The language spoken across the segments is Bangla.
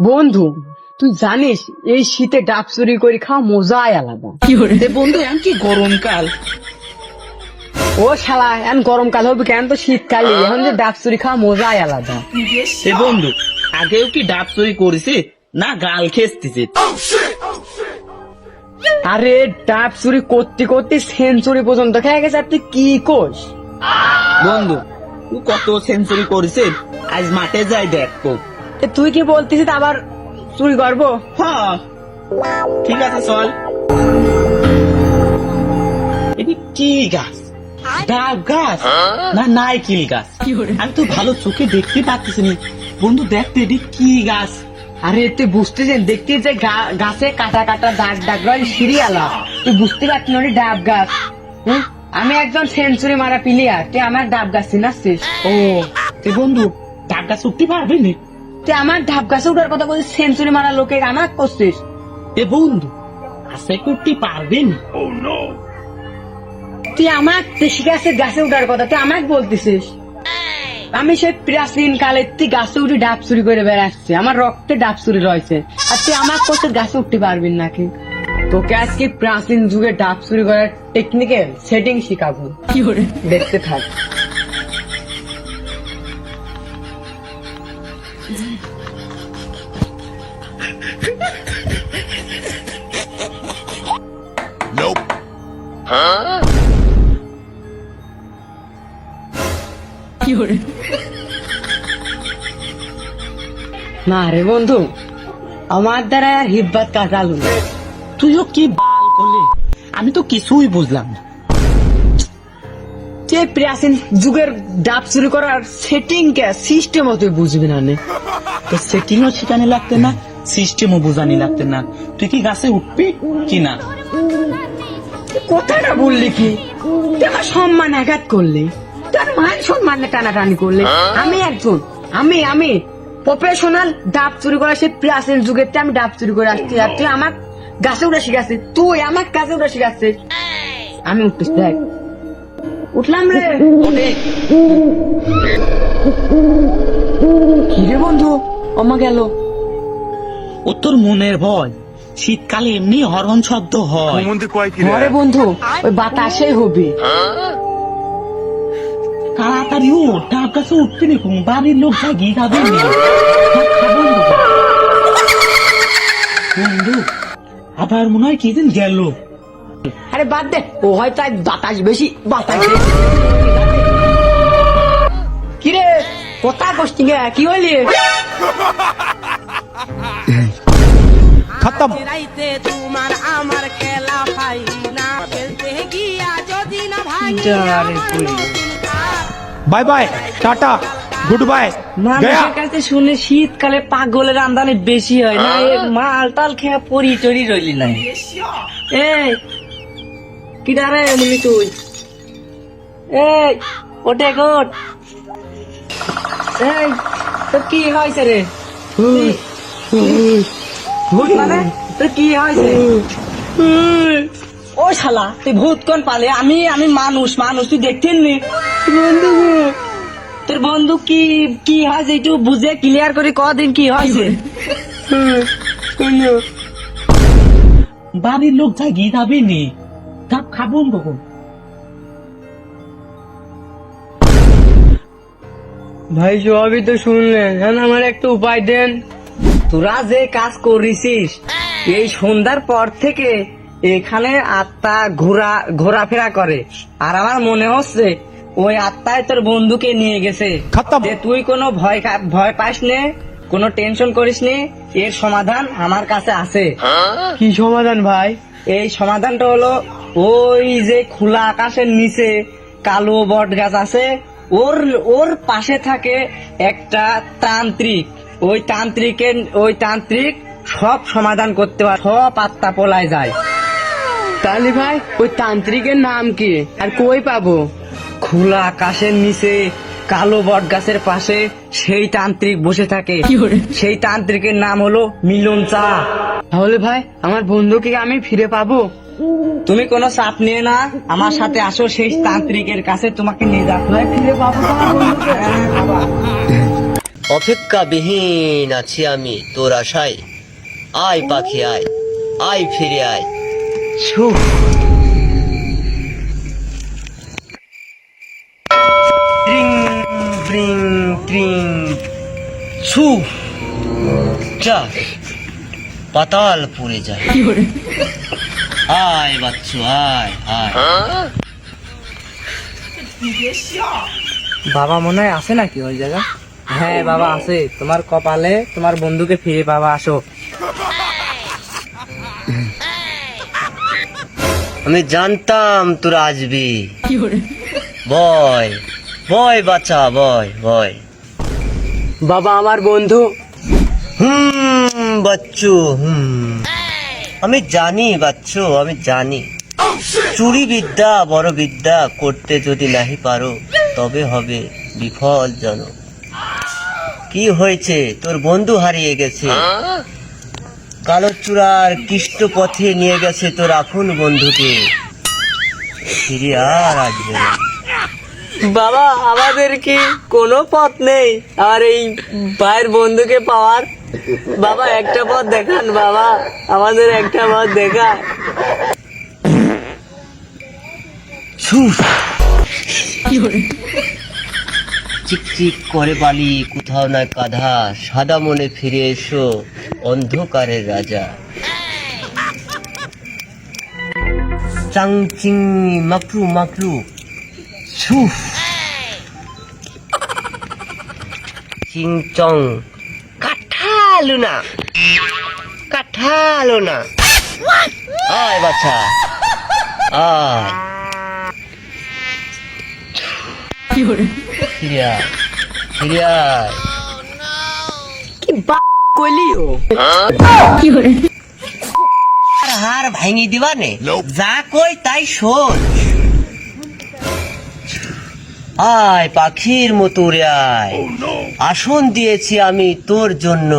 বন্ধু তুই জানিস এই শীতে ডাব চুরি করে খাওয়া মজাই আলাদা। বন্ধু এখন কি গরমকাল, ও শালা এখন গরমকাল হবে কেন, তো শীতকালে এখন যে ডাব চুরি খাওয়া মজাই আলাদা। বন্ধু আগেও কি ডাব চুরি করেছে না গাল খেস্তিছে? আরে ডাব চুরি করতে করতে সেঞ্চুরি পর্যন্ত খেয়ে গেছে, আর তুই কি কোস? বন্ধু তুই কত সেঞ্চুরি করেছে, আজ মাঠে যাই দেখবো। তুই কি বলতিস আবার চুরি করবো? হ্যাঁ ঠিক আছে চল। এটি কি গাছ, ডাব গাছ না নাইকেল গাছ? আমি তো ভালো চোখে দেখতে পাচ্ছি না। বন্ধু দেখতে এটি কি গাছ? আরে তুই বুঝতেছেন, দেখতে যে গাছে কাটা কাটা দাগ দাগ রয় সিরিয়ালা, তুই বুঝতে পারছিস না ডাব গাছ। আমি একজন সেঞ্চুরি মারা প্লেয়ার, তুই আমার ডাব গাছ চিনাচ্ছিস? ও তুই বন্ধু ডাব গাছ উঠতে পারবি না? তুই আমার ডাব গাছে উঠার কথা বলছিস, সেঞ্চুরি মারা লোকে আমার করছিস? বন্ধু গাছে উঠতে পারবি না? তুই আমার দেশি গাছের গাছে উঠার কথা তুই আমাকে বলতেছিস? আমি সেই প্রাচীন কালে তুই গাছে উঠে ডাব চুরি করে বেড়াচ্ছি, আমার রক্তে ডাব চুরি রয়েছে, আর তুই আমার কোচের গাছে উঠতে পারবি নাকি? তোকে আজকে প্রাচীন যুগে ডাব চুরি করার টেকনিক্যাল সেটিং শিখাবো, দেখতে থাক। না রে বন্ধু, আমার দ্বারা আর হিব্বাত কাটালো না। তুইও কি বাল করলি, আমি তো কিছুই বুঝলাম না। তুই প্রাচীন যুগের ডাব চুরি করার সেটিং কে সিস্টেমও তুই বুঝবি না নে। তো সেটিংও শিখানি লাগতে না, সিস্টেমও বোঝানি লাগতে না, তুই কি গাছে উঠবি কিনা? কথাটা বললি কি? তুই আমার সম্মান আঘাত করলি, তোর মান সম্মানে টানাটানি করলি। আমি একজন আমি প্রফেশনাল ডাব চুরি করা সেই প্রাচীন যুগের আমি ডাব চুরি করে আসছি, আর তুই আমার গাছে উঠে শিখাচ্ছিস, তুই আমার গাছে উঠে শিখাচ্ছিস। আমি উঠতেছি, দেখ উঠলাম রে। কি রে বন্ধু আমা গেল? ও তোর মনের ভয়, শীতকালে এমনি হরন শব্দ হয়। ঘরে বন্ধু ওই বাতাসে হবে। তাড়াতাড়ি ও ডাব গাছে উঠতে দেখুন, বাড়ির লোক জাগিয়ে যাবে না। বন্ধু আবার মনে হয় কি দিন গেল। আরে বাদ দে, ও হয়তো আজ বাতাস বেশি, বাতাস কিরে কথা কষ্টি কি হইলি? খতম। তোমার আমার খেলা ভাই না খেলতে গিয়া যদি না ভাই bye bye, tata, good bye, Gaya. মানুষের কাছে শুনে শীতকালে পাগলের আমদানি বেশি হয় না, মাল টাল খেয়ে পরি টরি রইলি নাই। এই কি দাঁড়ে এমনি তুই? এই ওটে গোট, এই তোর কি হয়েছে রে? ভূত মানে তোর কি হয়েছে? ও শালা তুই ভূত কোন পালে? আমি মানুষ তুই দেখতেন নি? বন্ধু তোর বন্ধু কি হয়েছে একটু বুঝে ক্লিয়ার করে কদিন কি হয়েছে? বাড়ির লোক জাগিয়ে যাবে নি, ডাব খাবো কখন? ভাই সবই তো শুনলেন, হ্যাঁ আমার একটা উপায় দেন। তোরা যে কাজ করিস এই সন্ধ্যার পর থেকে এখানে আত্মা ঘোরাফেরা করে, আর আমার মনে হচ্ছে ওই আত্মায় তোর বন্ধুকে নিয়ে গেছে। খতম। যে তুই কোনো ভয় পাস নে, কোনো টেনশন করিস নি, এর সমাধান আমার কাছে আছে। কি সমাধান ভাই? এই সমাধানটা হলো ওই যে খোলা আকাশের নিচে কালো বট গাছ আছে, ওর পাশে থাকে একটা তান্ত্রিক। ওই তান্ত্রিক সব সমাধান করতে পারে, সব আত্মা পলায় যায়। তাহলে ভাই ওই তান্ত্রিকের নাম কি আর কই পাবো? খোলা আকাশের নিচে কালো বট গাছের পাশে সেই তান্ত্রিক বসে থাকে, সেই তান্ত্রিকের নাম হলো মিলন চা। তাহলে ভাই আমার বন্ধুকে আমি ফিরে পাবো? তুমি কোনো চাপ নিয়ে না, আমার সাথে আসো, সেই তান্ত্রিকের কাছে তোমাকে নিয়ে যাবো। ভাই ফিরে পাবো তোমার বন্ধুকে? অপেক্ষাবিহীন আছি আমি তোর আশায়। আয় পাখি আয়, আয় ফিরে আয়। ছু ট্রিং ব্রিং ট্রিং ছু যা পাতাল পুড়ে যায়। আয় বাচ্চু আয় আয়। বাবা মনে হয় আছে নাকি ওই জায়গা? হ্যাঁ বাবা আছে, তোমার কপালে তোমার বন্ধুকে ফিরে বাবা, আসো। আমি জানতাম তোরা আসবি। বয় বয় বাচ্চা বয় বয়। বাবা আমার বন্ধু। বাচ্চু আমি জানি বাচ্চু, আমি জানি চুরি বিদ্যা বড় বিদ্যা করতে যদি নাহি পারো তবে হবে বিফলজনক। কি হয়েছে? তোর বন্ধু হারিয়ে গেছে, কালো চূড়ার কৃষ্ট পথে নিয়ে গেছে তোর আপন বন্ধুকে, ফিরে আর আসবে না। বাবা আমাদের কি কোনো পথ নেই আর এই ভাইয়ের বন্ধুকে পাওয়ার? বাবা একটা পথ দেখান বাবা, আমাদের একটা পথ দেখা। চিকচিক করে বালি কোথাও না কাঁধা, সাদা মনে ফিরে এসো অন্ধকারের রাজা। চাং চিং মাকরু মাকরু ছুফ চিং চং কাঠালো না কাঠালো না। আয় বাচ্চা আয়, ফিরিয়া ফিরিয়া। কি কইলিও হার ভাঙি দিবা নে, যা কই তাই শোন। আয় পাখির মতো উড়ে আয়, আসন দিয়েছি আমি তোর জন্য,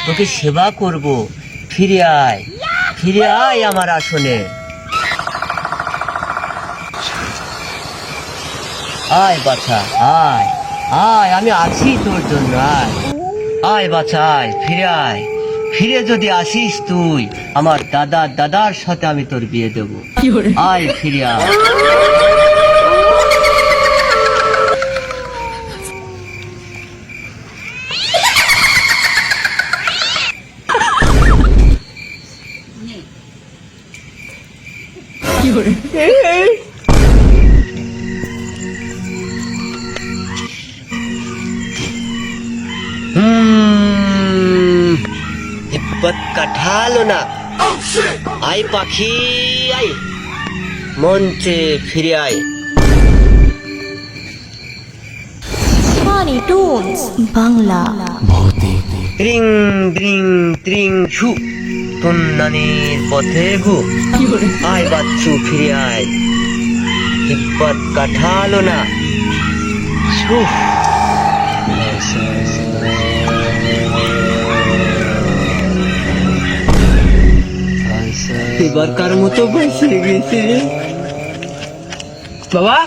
তোকে সেবা করব। ফিরে আয় ফিরে আয় আমার আসনে। আয় বাছা আয় আয়, আমি আছি তোর জন্য। আয় আয় বাছা আয়, ফিরে আয়। ফিরে যদি আসিস তুই, আমার দাদার সাথে আমি তোর বিয়ে দেব। আয় ফিরে আয়। हिब्बत का ढालो ना। आय पाखी आय, মঞ্চে ফিরে আয়। Funny Toons Bangla. ত্রিং ব্রিং ত্রিং ছু, তুন্নানির পথে ঘু। আয় বাচ্চু ফিরে আয়, হিব্বত কাঠালো না। ছু এবারকার মতো বেঁচে গেছে বাবা।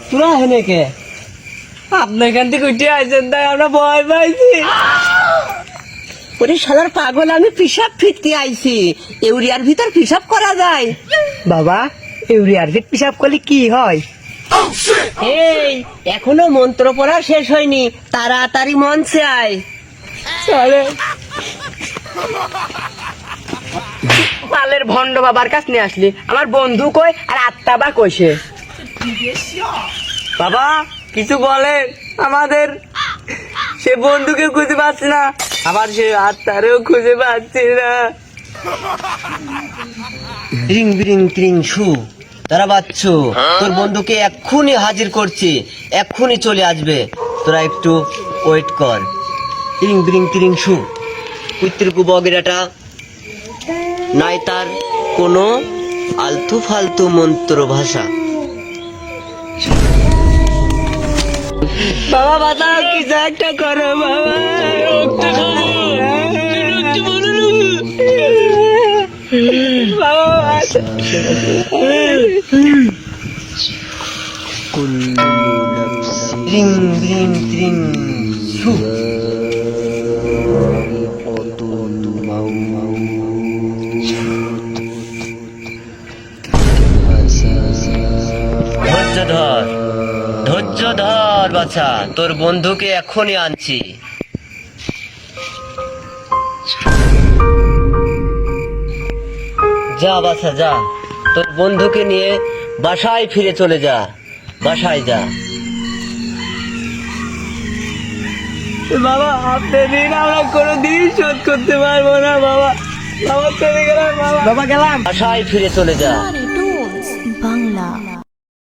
তোরা হেনে কে? আপনি এখান থেকে উঠে আসেন, তাই আমরা ভয় পাইছি। ওরে শালার পাগল, আমি পিসাব ফিরতে আইছি। ইউরিয়ার ভিতর পিসাব করা যায়? বাবা ইউরিয়ার ভিত পিসাব করলে কি হয়? এই এখনো মন্ত্র পড়া শেষ হয়নি, তাড়াতাড়ি মঞ্চে আয়। চলে পালের ভন্ড বাবার কাছ নিয়ে আসলি, আমার বন্ধু কই আর আত্মা বা কইছে? বাবা কিছু বলেন, আমাদের সে বন্ধুকে খুঁজে পাচ্ছি না, আবার সে আত্মারেও খুঁজে পাচ্ছি না। রিং বিরিং ত্রিং ছু, তারা বাচ্চু তোর বন্ধুকে এক্ষুনি হাজির করছি, এক্ষুনি চলে আসবে, তোরা একটু ওয়েট কর। রিং বিরিং ত্রিং ছু, কুত্রিকু বগেরাটা নাই তার কোনো আলতু ফালতু মন্ত্র ভাষা। বাবা বাতাও, কিছু একটা করো বাবা। ত্রিং ত্রিং ত্রিং ছু। ধৈর্য ধর, ধৈর্য ধর বাছা, তোর বন্ধুকে এখনই আনছি। যা বাছা যা, তোর বন্ধুকে নিয়ে বাসায় ফিরে চলে যা, বাসায় যা। বাবা আপনার ঋণ আমরা কোনোদিন শোধ করতে পারবো না বাবা। বাবা চলে গেলাম বাবা। বাবা গেলাম। বাসায় ফিরে চলে যা। Funny Tunes Bangla.